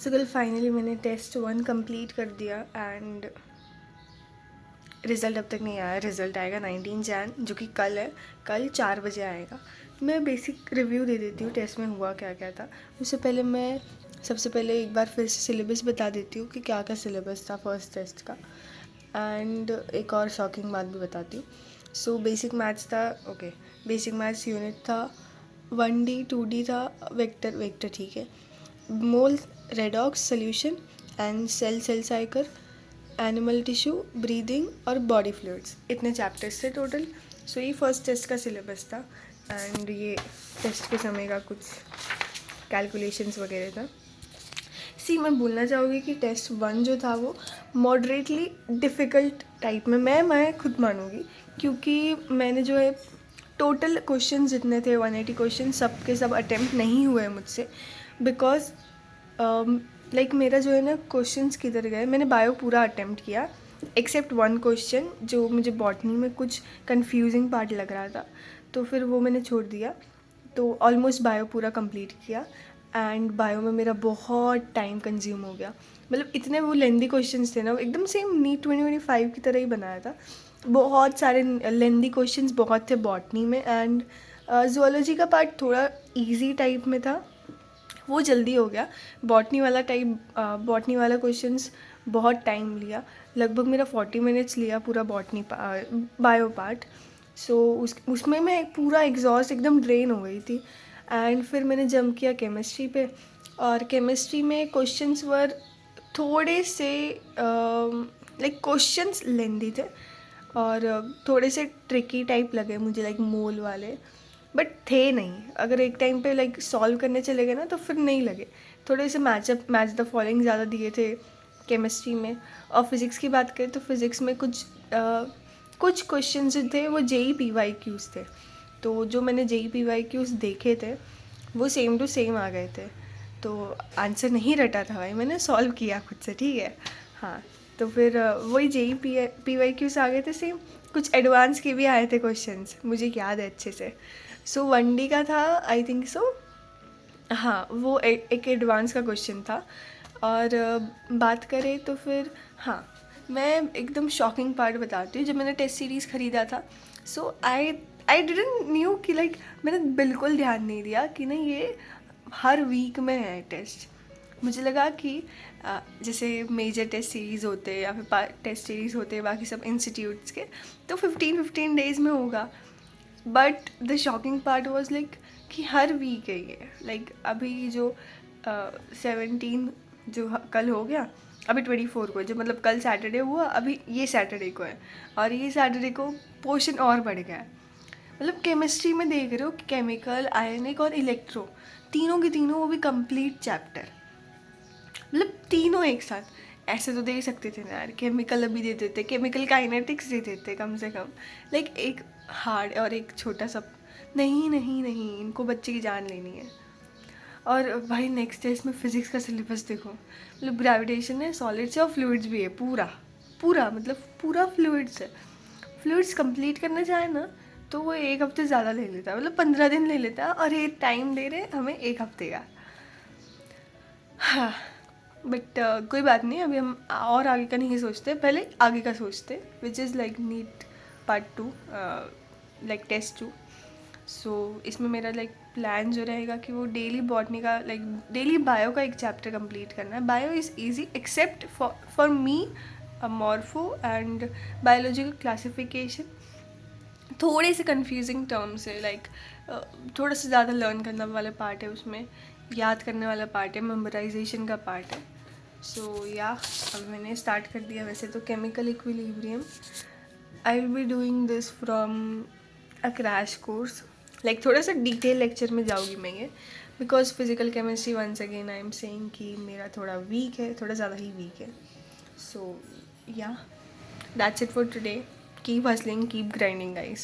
सो कल फाइनली मैंने test 1 complete कर दिया एंड रिज़ल्ट अब तक नहीं आया। रिज़ल्ट आएगा 19 जैन, जो कि कल है। कल 4 बजे आएगा। मैं बेसिक रिव्यू दे देती हूँ टेस्ट में हुआ क्या क्या था। उससे पहले मैं सबसे पहले एक बार फिर से सिलेबस बता देती हूँ कि क्या क्या सिलेबस था फर्स्ट टेस्ट का, एंड एक और शॉकिंग बात भी बताती हूँ। सो बेसिक मैथ्स था, ओके। बेसिक मैथ्स यूनिट था 1D 2D था, वेक्टर ठीक है। Mole, redox, solution and cell cycle, animal tissue, breathing और बॉडी फ्लूइड्स, इतने चैप्टर्स थे टोटल। सो ये फर्स्ट टेस्ट का सिलेबस था एंड ये टेस्ट के समय का कुछ कैलकुलेशंस वगैरह था। मैं बोलना चाहूँगी कि टेस्ट 1 जो था वो मॉडरेटली डिफ़िकल्ट टाइप में मैं खुद मानूँगी, क्योंकि मैंने जो है टोटल क्वेश्चन जितने थे 180 क्वेश्चन सब के सब अटेम्प्ट नहीं हुए मुझसे, बिकॉज लाइक मेरा जो है ना क्वेश्चंस किधर गए। मैंने बायो पूरा अटेम्प्ट किया एक्सेप्ट 1 क्वेश्चन जो मुझे बॉटनी में कुछ कंफ्यूजिंग पार्ट लग रहा था, तो फिर वो मैंने छोड़ दिया। तो ऑलमोस्ट बायो पूरा कंप्लीट किया एंड बायो में मेरा बहुत टाइम कंज्यूम हो गया। मतलब इतने वो लेंदी क्वेश्चंस थे ना, एकदम सेम नीट 2025 की तरह ही बनाया था। बहुत सारे लेंदी क्वेश्चंस बहुत थे बॉटनी में, एंड जूलॉजी का पार्ट थोड़ा इजी टाइप में था, वो जल्दी हो गया। बॉटनी वाला क्वेश्चंस बहुत टाइम लिया, लगभग मेरा 40 मिनट्स लिया पूरा बायो पार्ट। सो उसमें मैं पूरा एग्जॉस्ट एकदम ड्रेन हो गई थी। एंड फिर मैंने जंप किया केमिस्ट्री पे, और केमिस्ट्री में क्वेश्चंस वर थोड़े से लाइक क्वेश्चंस लेंदी थे और थोड़े से ट्रिकी टाइप लगे मुझे, लाइक मोल वाले, बट थे नहीं। अगर एक टाइम पे लाइक सॉल्व करने चले गए ना तो फिर नहीं लगे। थोड़े से मैच द फॉलोइंग ज़्यादा दिए थे केमिस्ट्री में। और फिज़िक्स की बात करें तो फिज़िक्स में कुछ क्वेश्चन जो थे वो JEE-PYQs थे। तो जो मैंने JEE-PYQs देखे थे वो सेम टू सेम आ गए थे। तो आंसर नहीं रटा था भाई, मैंने सॉल्व किया खुद से, ठीक है। हाँ, तो फिर वही JEE-PYQs आ गए थे सेम। कुछ एडवांस के भी आए थे क्वेश्चंस, मुझे याद है अच्छे से। सो 1D का था आई थिंक सो, हाँ वो एक एडवांस का क्वेश्चन था। और बात करें तो फिर हाँ, मैं एकदम शॉकिंग पार्ट बताती हूँ। जब मैंने टेस्ट सीरीज़ ख़रीदा था, सो आई डिडंट न्यू कि लाइक मैंने बिल्कुल ध्यान नहीं दिया कि नहीं ये हर वीक में है टेस्ट। मुझे लगा कि जैसे मेजर टेस्ट सीरीज़ होते हैं या फिर टेस्ट सीरीज़ होते हैं बाकी सब इंस्टीट्यूट्स के, तो 15 डेज़ में होगा। But the shocking part was like कि हर वीक है ये। लाइक अभी जो 17 जो कल हो गया, अभी 24 को है, जो मतलब कल सैटरडे हुआ, अभी ये सैटरडे को है, और ये सैटरडे को पोर्शन और बढ़ गया है। मतलब केमिस्ट्री में देख रहे हो कि केमिकल, आयनिक और इलेक्ट्रो, तीनों के तीनों, वो भी कंप्लीट चैप्टर, मतलब तीनों एक साथ। ऐसे तो दे सकते थे ना यार, केमिकल अभी दे देते, केमिकल काइनेटिक्स दे देते कम से कम, लाइक एक हार्ड और एक छोटा सा। नहीं नहीं नहीं, इनको बच्चे की जान लेनी है। और भाई नेक्स्ट टेस्ट में फिज़िक्स का सिलेबस देखो, मतलब ग्रेविटेशन है, सॉलिड्स है और फ्लूइड्स भी है, पूरा पूरा मतलब पूरा फ्लूइड्स है। फ्लूइड्स कंप्लीट करना चाहे ना तो वो 1 हफ्ते ज़्यादा ले लेता है, मतलब 15 दिन ले लेता है, और ये टाइम दे रहे हमें 1 हफ्ते का। हाँ, बट कोई बात नहीं, अभी हम और आगे का नहीं सोचते, पहले आगे का सोचते, which is like NEET part 2, like test 2। So इसमें मेरा लाइक प्लान जो रहेगा कि वो डेली बॉटनी का, लाइक डेली बायो का एक चैप्टर कंप्लीट करना है। Bio is easy except for me, morpho and biological classification थोड़े से कंफ्यूजिंग टर्म्स है, लाइक थोड़ा सा ज़्यादा लर्न करने वाला पार्ट है उसमें, याद करने वाला पार्ट है, मेमोराइजेशन का पार्ट है। सो या अब मैंने स्टार्ट कर दिया वैसे तो chemical equilibrium. I will be doing this from a crash course, like थोड़ा सा डिटेल लेक्चर में जाऊँगी मैं ये, because physical chemistry once again I am saying कि मेरा थोड़ा वीक है, थोड़ा ज़्यादा ही वीक है। सो या that's it for today. Keep hustling, keep grinding guys.